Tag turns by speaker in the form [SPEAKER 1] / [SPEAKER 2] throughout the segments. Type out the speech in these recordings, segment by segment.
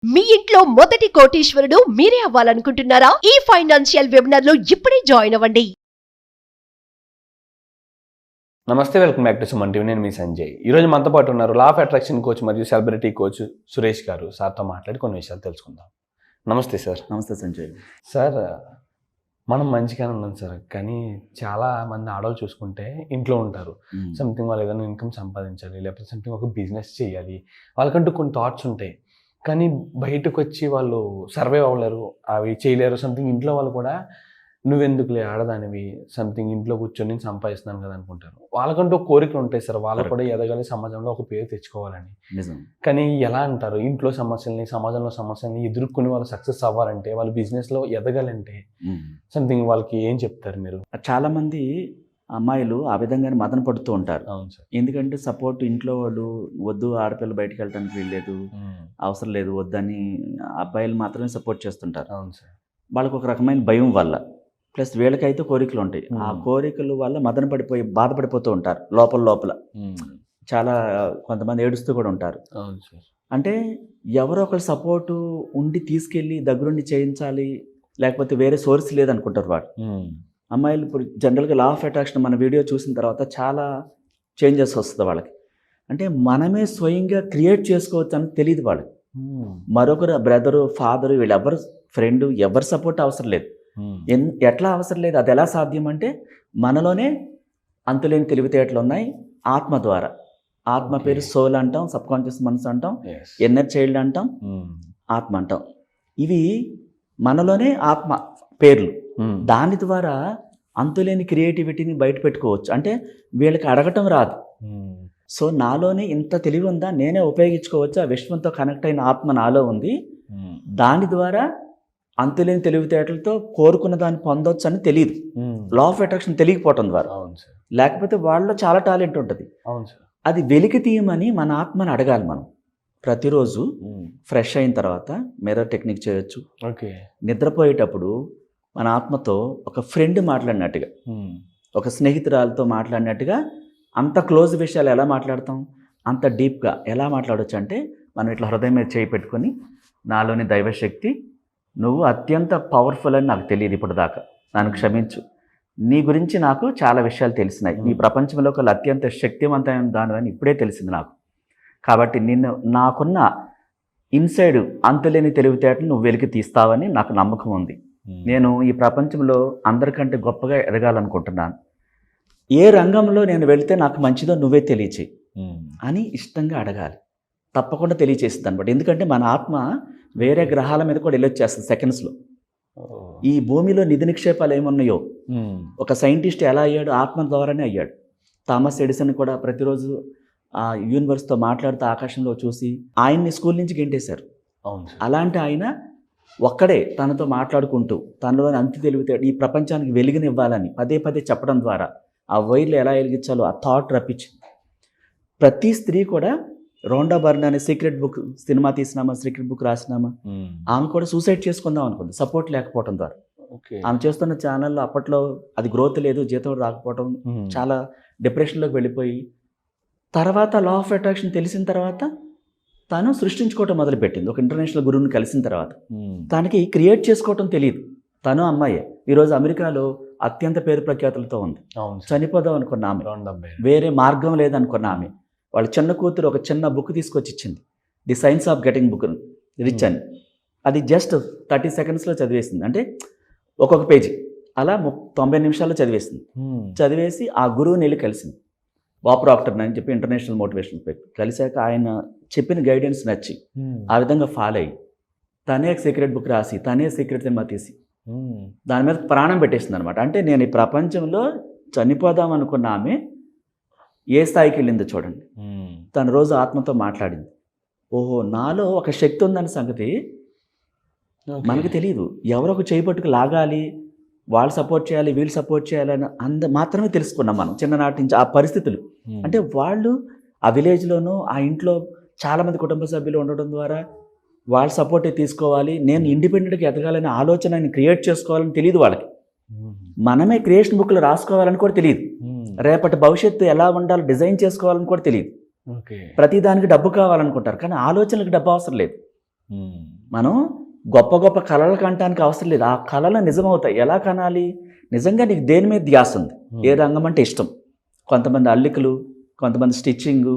[SPEAKER 1] మీ ఇంట్లో మొదటి కోటీశ్వరుడు మీరే అవ్వాలనుకుంటున్నారా? ఈ ఫైనాన్షియల్ వెబినార్ లో ఇప్పుడే జాయిన్ అవ్వండి.
[SPEAKER 2] నమస్తే, welcome back to Suman TV. నేను మీ సంజయ్. ఈరోజు మనతో పాటు ఉన్నారు లా ఆఫ్ అట్రాక్షన్ కోచ్ మరియు సెలబ్రిటీ కోచ్ సురేష్ గారు. సార్తో మాట్లాడి కొన్ని విషయాలు తెలుసుకుందాం. నమస్తే సార్.
[SPEAKER 3] నమస్తే సంజయ్.
[SPEAKER 2] సార్, మనం మంచిగానే ఉన్నాం సార్, కానీ చాలా మంది ఆడవాళ్ళు చూసుకుంటే ఇంట్లో ఉంటారు. సంథింగ్ వాళ్ళు ఏదైనా ఇన్కమ్ సంపాదించాలి, లేకపోతే సంథింగ్ ఒక బిజినెస్ చేయాలి, వాళ్ళకంటూ కొన్ని థాట్స్ ఉంటాయి. కానీ బయటకు వచ్చి వాళ్ళు సర్వైవ్ అవ్వలేరు, అవి చేయలేరు. సంథింగ్ ఇంట్లో వాళ్ళు కూడా నువ్వెందుకులే ఆడదానివి, సంథింగ్ ఇంట్లో కూర్చొని నేను సంపాదిస్తున్నాను కదా అనుకుంటారు. వాళ్ళకంటూ కోరికలు ఉంటాయి సార్, వాళ్ళు కూడా ఎదగాలి, సమాజంలో ఒక పేరు తెచ్చుకోవాలని. కానీ ఎలా అంటారు, ఇంట్లో సమస్యల్ని, సమాజంలో సమస్యల్ని ఎదుర్కొని వాళ్ళు సక్సెస్ అవ్వాలంటే, వాళ్ళు బిజినెస్లో ఎదగాలంటే సంథింగ్ వాళ్ళకి ఏం చెప్తారు మీరు?
[SPEAKER 3] చాలా మంది అమ్మాయిలు ఆ విధంగానే మదన పడుతూ ఉంటారు.
[SPEAKER 2] అవును సార్.
[SPEAKER 3] ఎందుకంటే సపోర్ట్ ఇంట్లో వాళ్ళు వద్దు, ఆడపిల్ల బయటకు వెళ్ళడానికి వీల్లేదు, అవసరం లేదు వద్దని అబ్బాయిలు మాత్రమే సపోర్ట్ చేస్తుంటారు.
[SPEAKER 2] అవును సార్.
[SPEAKER 3] వాళ్ళకు ఒక రకమైన భయం వల్ల, ప్లస్ వీళ్ళకైతే కోరికలు ఉంటాయి. ఆ కోరికల వల్ల మదన పడిపోయి బాధపడిపోతూ ఉంటారు లోపల. చాలా కొంతమంది ఏడుస్తూ కూడా ఉంటారు.
[SPEAKER 2] అవును సార్.
[SPEAKER 3] అంటే ఎవరో ఒకరు సపోర్టు ఉండి తీసుకెళ్ళి దగ్గరుండి చేయించాలి, లేకపోతే వేరే సోర్స్ లేదనుకుంటారు వాళ్ళు. అమ్మాయిలు ఇప్పుడు జనరల్గా లా ఆఫ్ అట్రాక్షన్ మన వీడియో చూసిన తర్వాత చాలా చేంజెస్ వస్తుంది వాళ్ళకి. అంటే మనమే స్వయంగా క్రియేట్ చేసుకోవచ్చు అని తెలియదు వాళ్ళకి. మరొకరు బ్రదరు, ఫాదరు, వీళ్ళెవరు ఫ్రెండ్, ఎవరి సపోర్ట్ అవసరం లేదు. ఎట్లా అవసరం లేదు, అది ఎలా సాధ్యం అంటే మనలోనే అంతులేని తెలివితేటలు ఉన్నాయి. ఆత్మ ద్వారా, ఆత్మ పేరు సోల్ అంటాం, సబ్ కాన్షియస్ మనసు అంటాం, ఇన్నర్ చైల్డ్ అంటాం, ఆత్మ అంటాం. ఇవి మనలోనే ఆత్మ పేర్లు. దాని ద్వారా అంతులేని క్రియేటివిటీని బయట పెట్టుకోవచ్చు. అంటే వీళ్ళకి అడగటం రాదు. సో నాలోనే ఇంత తెలివి ఉందా, నేనే ఉపయోగించుకోవచ్చు, ఆ విశ్వంతో కనెక్ట్ అయిన ఆత్మ నాలో ఉంది, దాని ద్వారా అంతులేని తెలివితేటలతో కోరుకున్న దాన్ని పొందవచ్చు అని తెలియదు. లా ఆఫ్ అట్రాక్షన్ తెలియకపోవటం ద్వారా. లేకపోతే వాళ్ళలో చాలా టాలెంట్ ఉంటుంది. అది వెలికి తీయమని మన ఆత్మని అడగాలి మనం. ప్రతిరోజు ఫ్రెష్ అయిన తర్వాత మిర్రర్ టెక్నిక్ చేయొచ్చు. నిద్రపోయేటప్పుడు మన ఆత్మతో ఒక ఫ్రెండ్ మాట్లాడినట్టుగా, ఒక స్నేహితురాలతో మాట్లాడినట్టుగా, అంత క్లోజ్ విషయాలు ఎలా మాట్లాడతాం, అంత డీప్గా ఎలా మాట్లాడవచ్చు అంటే, మనం ఇట్లా హృదయం మీద చేయి పెట్టుకొని, నాలోని దైవశక్తి, నువ్వు అత్యంత పవర్ఫుల్ అని నాకు తెలియదు ఇప్పుడు దాకా, నన్ను క్షమించు, నీ గురించి నాకు చాలా విషయాలు తెలిసినాయి, నీ ప్రపంచంలో ఒక అత్యంత శక్తివంతమైన దానివని ఇప్పుడే తెలిసింది నాకు. కాబట్టి నిన్ను నాకున్న ఇన్సైడ్ అంతులేని తెలివితేటలు నువ్వు వెలికి తీస్తావని నాకు నమ్మకం ఉంది. నేను ఈ ప్రపంచంలో అందరికంటే గొప్పగా ఎదగాలనుకుంటున్నాను. ఏ రంగంలో నేను వెళితే నాకు మంచిదో నువ్వే తెలియచేయి అని ఇష్టంగా అడగాలి. తప్పకుండా తెలియచేస్తుంది అనమాట. ఎందుకంటే మన ఆత్మ వేరే గ్రహాల మీద కూడా వెళ్ళొచ్చేస్తుంది సెకండ్స్లో. ఈ భూమిలో నిధి నిక్షేపాలు ఏమున్నాయో, ఒక సైంటిస్ట్ ఎలా అయ్యాడు, ఆత్మ ద్వారానే అయ్యాడు. థామస్ ఎడిసన్ కూడా ప్రతిరోజు ఆ యూనివర్స్తో మాట్లాడుతూ ఆకాశంలో చూసి ఆయన్ని స్కూల్ నుంచి గెంటేశారు. అలాంటి ఆయన ఒక్కడే తనతో మాట్లాడుకుంటూ తనలోని అంతి తెలివితేటలు ఈ ప్రపంచానికి వెలుగునివ్వాలని పదే పదే చెప్పడం ద్వారా ఆ వైర్లు ఎలా వెలిగించాలో ఆ థాట్ రప్పించింది. ప్రతి స్త్రీ కూడా, రోండా బర్న్ అనే సీక్రెట్ బుక్ సినిమా తీసినామా, సీక్రెట్ బుక్ రాసినామా, ఆమె కూడా సూసైడ్ చేసుకుందాం అనుకుంది సపోర్ట్ లేకపోవడం ద్వారా. ఆమె చేస్తున్న ఛానల్లో అప్పట్లో అది గ్రోత్ లేదు, జీతం రాకపోవడం, చాలా డిప్రెషన్లోకి వెళ్ళిపోయి, తర్వాత లా ఆఫ్ అట్రాక్షన్ తెలిసిన తర్వాత తను సృష్టించుకోవటం మొదలుపెట్టింది. ఒక ఇంటర్నేషనల్ గురువుని కలిసిన తర్వాత తనకి క్రియేట్ చేసుకోవటం తెలియదు. తను అమ్మాయే ఈరోజు అమెరికాలో అత్యంత పేరు ప్రఖ్యాతులతో ఉంది. చనిపోదాం అనుకున్న ఆమె, వేరే మార్గం లేదనుకున్న ఆమె, వాళ్ళ చిన్న కూతురు ఒక చిన్న బుక్ తీసుకొచ్చి ఇచ్చింది, the science of getting book rich అని. అది జస్ట్ 30 సెకండ్స్లో చదివేసింది. అంటే ఒక్కొక్క పేజీ అలా 90 నిమిషాల్లో చదివేసింది. చదివేసి ఆ గురువుని వెళ్ళి కలిసింది. బాబ్ ప్రాక్టర్ అని చెప్పి ఇంటర్నేషనల్ మోటివేషనల్ పెట్టి కలిశాక ఆయన చెప్పిన గైడెన్స్ నచ్చి ఆ విధంగా ఫాలో అయ్యి తనే సీక్రెట్ బుక్ రాసి, తనే సీక్రెట్ సినిమా తీసి దాని మీద ప్రాణం పెట్టేసింది అనమాట. అంటే నేను ఈ ప్రపంచంలో చనిపోదాం అనుకున్న ఆమె ఏ స్థాయికి వెళ్ళిందో చూడండి. తన రోజు ఆత్మతో మాట్లాడింది. ఓహో, నాలో ఒక శక్తి ఉందన్న సంగతి మనకు తెలియదు. ఎవరో ఒక చేయి పట్టుకు లాగాలి, వాళ్ళు సపోర్ట్ చేయాలి, వీళ్ళు సపోర్ట్ చేయాలని మాత్రమే తెలుసుకున్నాం మనం చిన్ననాటి నుంచి. ఆ పరిస్థితులు అంటే వాళ్ళు ఆ విలేజ్లోనూ ఆ ఇంట్లో చాలామంది కుటుంబ సభ్యులు ఉండడం ద్వారా వాళ్ళ సపోర్టే తీసుకోవాలి, నేను ఇండిపెండెంట్గా ఎదగాలని ఆలోచన క్రియేట్ చేసుకోవాలని తెలియదు వాళ్ళకి. మనమే క్రియేషన్ బుక్లు రాసుకోవాలని కూడా తెలియదు. రేపటి భవిష్యత్తు ఎలా ఉండాలో డిజైన్ చేసుకోవాలని కూడా తెలియదు. ప్రతిదానికి డబ్బు కావాలనుకుంటారు, కానీ ఆలోచనలకు డబ్బు అవసరం లేదు. మనం గొప్ప గొప్ప కళలు కనటానికి అవసరం లేదు. ఆ కళలు నిజమవుతాయి. ఎలా కనాలి? నిజంగా నీకు దేని మీద ధ్యాస ఉంది, ఏ రంగం అంటే ఇష్టం. కొంతమంది అల్లికలు, కొంతమంది స్టిచ్చింగ్,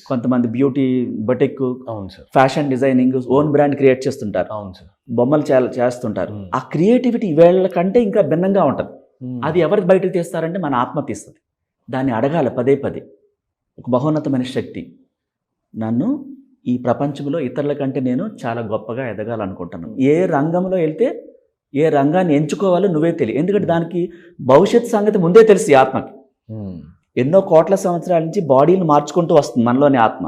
[SPEAKER 3] కొంతమంది బ్యూటీ బొటిక్,
[SPEAKER 2] అవును sir,
[SPEAKER 3] fashion designing, own brand create చేస్తుంటారు,
[SPEAKER 2] అవును సార్,
[SPEAKER 3] బొమ్మలు చేస్తుంటారు. ఆ క్రియేటివిటీ వీళ్ళ కంటే ఇంకా భిన్నంగా ఉంటుంది. అది ఎవరికి బయటకు తీస్తారంటే మన ఆత్మ తీస్తుంది. దాన్ని అడగాలి పదే పదే. ఒక మహోన్నతమైన శక్తి, నన్ను ఈ ప్రపంచంలో ఇతరుల కంటే నేను చాలా గొప్పగా ఎదగాలనుకుంటున్నాను. ఏ రంగంలో వెళ్తే ఏ రంగాన్ని ఎంచుకోవాలో నువ్వే తెలియ. ఎందుకంటే దానికి భవిష్యత్ సంగతి ముందే తెలుసు ఈ ఆత్మకి. ఎన్నో కోట్ల సంవత్సరాల నుంచి బాడీని మార్చుకుంటూ వస్తుంది మనలోని ఆత్మ.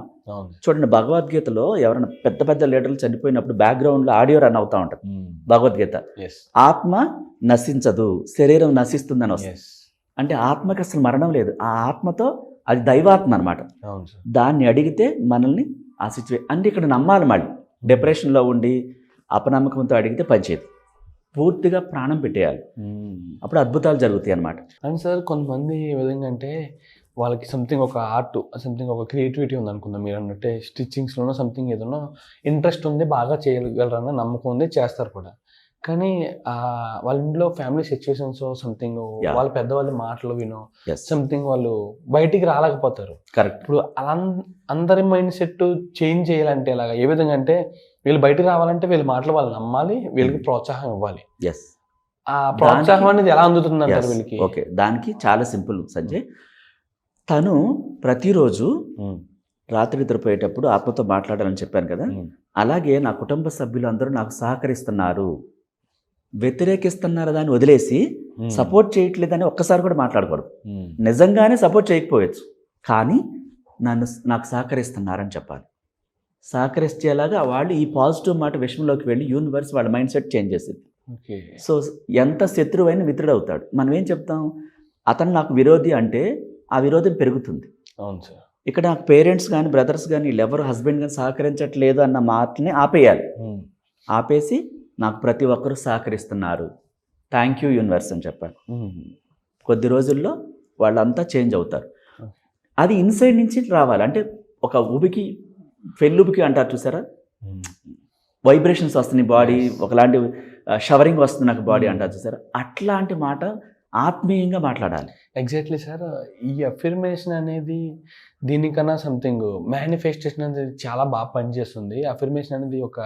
[SPEAKER 3] చూడండి, భగవద్గీతలో ఎవరైనా పెద్ద పెద్ద లీడర్లు చనిపోయినప్పుడు బ్యాక్గ్రౌండ్లో ఆడియో రన్ అవుతూ ఉంటుంది. భగవద్గీత, ఆత్మ నశించదు, శరీరం నశిస్తుందని వస్తుంది. అంటే ఆత్మకి అసలు మరణం లేదు. ఆ ఆత్మతో, అది దైవాత్మ అనమాట. దాన్ని అడిగితే మనల్ని ఆ అంటే ఇక్కడ నమ్మాలి. మళ్ళీ డిప్రెషన్లో ఉండి అపనమ్మకంతో అడిగితే పనిచేయదు. పూర్తిగా ప్రాణం పెట్టేయాలి, అప్పుడు అద్భుతాలు జరుగుతాయి అన్నమాట.
[SPEAKER 2] అండ్ సార్, కొంతమంది ఏ విధంగా అంటే వాళ్ళకి సంథింగ్ ఒక ఆర్ట్, సంథింగ్ ఒక క్రియేటివిటీ ఉంది అనుకుందాం. మీరు అన్నట్టే స్టిచ్చింగ్స్లోనో సంథింగ్ ఏదైనా ఇంట్రెస్ట్ ఉంది, బాగా చేయగలరన్న నమ్మకం ఉంది, చేస్తారు కూడా. కానీ వాళ్ళ ఇంట్లో ఫ్యామిలీ సిచ్యువేషన్స్ సంథింగ్, వాళ్ళ పెద్దవాళ్ళ మాటలు వినో సంథింగ్ వాళ్ళు బయటికి రాలేకపోతారు.
[SPEAKER 3] కరెక్ట్.
[SPEAKER 2] ఇప్పుడు అలా అందరి మైండ్ సెట్ చేంజ్ చేయాలంటే ఎలాగా, ఏ విధంగా అంటే వీళ్ళు బయటికి రావాలంటే వీళ్ళ మాటలు వాళ్ళు నమ్మాలి, వీళ్ళకి ప్రోత్సాహం ఇవ్వాలి. ఆ ప్రోత్సాహం అనేది ఎలా అందుతుంది అంటారు వీళ్ళకి?
[SPEAKER 3] ఓకే, దానికి చాలా సింపుల్ సంజయ్. తను ప్రతిరోజు రాత్రి నిద్రపోయేటప్పుడు ఆత్మతో మాట్లాడాలని చెప్పాను కదా, అలాగే నా కుటుంబ సభ్యులు అందరూ నాకు సహకరిస్తున్నారు, వ్యతిరేకిస్తున్నారు దాన్ని వదిలేసి సపోర్ట్ చేయట్లేదని ఒక్కసారి కూడా మాట్లాడకూడదు. నిజంగానే సపోర్ట్ చేయకపోవచ్చు, కానీ నాకు సహకరిస్తున్నారని చెప్పాలి. సహకరించేలాగా వాళ్ళు ఈ పాజిటివ్ మాట విషయంలోకి వెళ్ళి యూనివర్స్ వాళ్ళ మైండ్ సెట్ చేంజ్ చేసింది. సో ఎంత శత్రువైన మిత్రుడు అవుతాడు. మనం ఏం చెప్తాం, అతను నాకు విరోధి అంటే ఆ విరోధం పెరుగుతుంది.
[SPEAKER 2] అవును సార్.
[SPEAKER 3] ఇక్కడ నాకు పేరెంట్స్ కానీ బ్రదర్స్ కానీ వీళ్ళెవరు హస్బెండ్ కానీ సహకరించట్లేదు అన్న మాటని ఆపేయాలి. ఆపేసి నాకు ప్రతి ఒక్కరూ సహకరిస్తున్నారు, థ్యాంక్ యూ యూనివర్స్ అని చెప్పాలి. కొద్ది రోజుల్లో వాళ్ళంతా చేంజ్ అవుతారు. అది ఇన్సైడ్ నుంచి రావాలి. అంటే ఒక ఉబికి పెళ్ళుబికి అంటారు చూసారా, వైబ్రేషన్స్ వస్తున్నాయి బాడీ, ఒకలాంటి షవరింగ్ వస్తుంది నాకు బాడీ అంటారు చూసారా, అట్లాంటి మాట ఆత్మీయంగా మాట్లాడాలి.
[SPEAKER 2] Exactly sir. ఈ అఫర్మేషన్ అనేది దీనికన్నా సంథింగ్ మేనిఫెస్టేషన్ అనేది చాలా బాగా పనిచేస్తుంది. అఫర్మేషన్ అనేది ఒక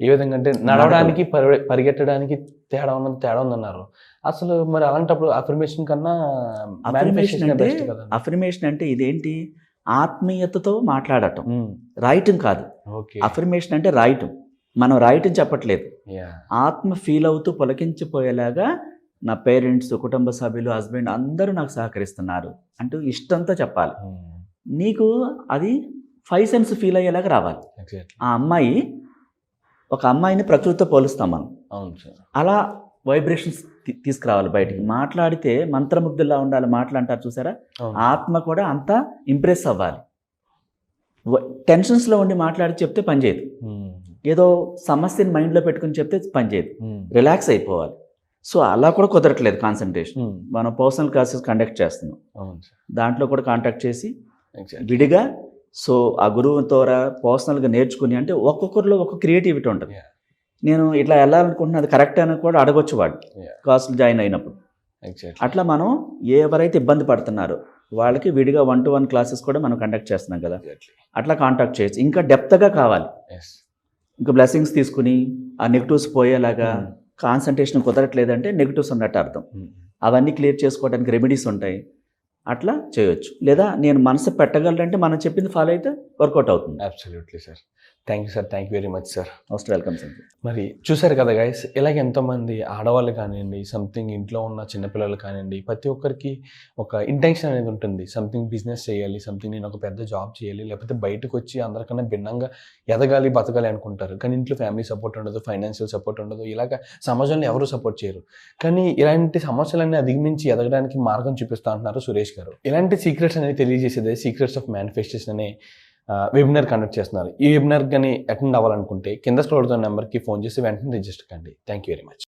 [SPEAKER 2] ఏ విధంగా అంటే నడవడానికి పరిగెట్టడానికి తేడా ఉందన్నారు. అసలు మరి అలాంటప్పుడు అఫర్మేషన్ కన్నా
[SPEAKER 3] అఫర్మేషన్ అంటే ఇదేంటి, ఆత్మీయతతో మాట్లాడటం, రాయటం కాదు. అఫర్మేషన్ అంటే రాయటం. మనం రాయటం చెప్పట్లేదు, ఆత్మ ఫీల్ అవుతూ పొలకించిపోయేలాగా నా పేరెంట్స్, కుటుంబ సభ్యులు, హస్బెండ్ అందరూ నాకు సహకరిస్తున్నారు అంటూ ఇష్టంతో చెప్పాలి. నీకు అది 5 సెన్స్ ఫీల్ అయ్యేలాగా రావాలి. ఆ అమ్మాయి, ఒక అమ్మాయిని ప్రకృతితో పోలుస్తాం మనం, అలా వైబ్రేషన్స్ తీసుకురావాలి బయటికి. మాట్లాడితే మంత్రముగ్ధుల్లా ఉండాలి మాటలు అంటారు చూసారా, ఆత్మ కూడా అంతా ఇంప్రెస్ అవ్వాలి. టెన్షన్స్లో ఉండి మాట్లాడి చెప్తే పనిచేయదు, ఏదో సమస్యని మైండ్లో పెట్టుకుని చెప్తే పనిచేయదు, రిలాక్స్ అయిపోవాలి. సో అలా కూడా కుదరట్లేదు కాన్సన్ట్రేషన్. మనం పర్సనల్ క్లాసెస్ కండక్ట్ చేస్తున్నాం, దాంట్లో కూడా కాంటాక్ట్ చేసి విడిగా, సో ఆ గురువు ద్వారా పర్సనల్గా నేర్చుకుని, అంటే ఒక్కొక్కరిలో ఒక్కొక్క క్రియేటివిటీ ఉంటుంది. నేను ఇట్లా వెళ్ళాలనుకుంటున్నా, అది కరెక్ట్ అని కూడా అడగొచ్చు వాడు క్లాసులు జాయిన్ అయినప్పుడు. అట్లా మనం ఎవరైతే ఇబ్బంది పడుతున్నారో వాళ్ళకి విడిగా 1-to-1 క్లాసెస్ కూడా మనం కండక్ట్ చేస్తున్నాం కదా, అట్లా కాంటాక్ట్ చేయొచ్చు. ఇంకా డెప్త్గా కావాలి, ఇంకా బ్లెస్సింగ్స్ తీసుకుని ఆ నెగిటివ్స్ పోయేలాగా. కాన్సన్ట్రేషన్ కుదరట్లేదంటే నెగిటివ్స్ ఉన్నట్టు అర్థం. అవన్నీ క్లియర్ చేసుకోవడానికి రెమెడీస్ ఉంటాయి, అట్లా చేయొచ్చు. లేదా నేను మనసు పెట్టగలంటే మనం చెప్పింది ఫాలో అయితే వర్కౌట్ అవుతుంది.
[SPEAKER 2] Absolutely sir. Thank you sir, thank you very much sir.
[SPEAKER 3] Most welcome sir.
[SPEAKER 2] మరి చూసారు కదా గైస్, ఇలాగ ఎంతోమంది ఆడవాళ్ళు కానివ్వండి, సంథింగ్ ఇంట్లో ఉన్న చిన్నపిల్లలు కానివ్వండి, ప్రతి ఒక్కరికి ఒక ఇంటెన్షన్ అనేది ఉంటుంది. సంథింగ్ బిజినెస్ చేయాలి, సంథింగ్ నేను ఒక పెద్ద జాబ్ చేయాలి, లేకపోతే బయటకు వచ్చి అందరికన్నా భిన్నంగా ఎదగాలి, బతకాలి అనుకుంటారు. కానీ ఇంట్లో ఫ్యామిలీ సపోర్ట్ ఉండదు, ఫైనాన్షియల్ సపోర్ట్ ఉండదు, ఇలాగ సమాజంలో ఎవరు సపోర్ట్ చేయరు. కానీ ఇలాంటి సమస్యలన్నీ అధిగమించి ఎదగడానికి మార్గం చూపిస్తా అంటున్నారు సురేష్ గారు. ఇలాంటి సీక్రెట్స్ అనేది తెలియజేసేదే సీక్రెట్స్ ఆఫ్ మేనిఫెస్టేషన్ అనే వెబినార్ కండక్ట్ చేస్తున్నారు. ఈ వెబినార్ కానీ అటెండ్ అవ్వాలనుకుంటే కింద స్క్రోల్ అవుతున్న నెంబర్కి ఫోన్ చేసి వెంటనే రిజిస్టర్ కండి. Thank you very much.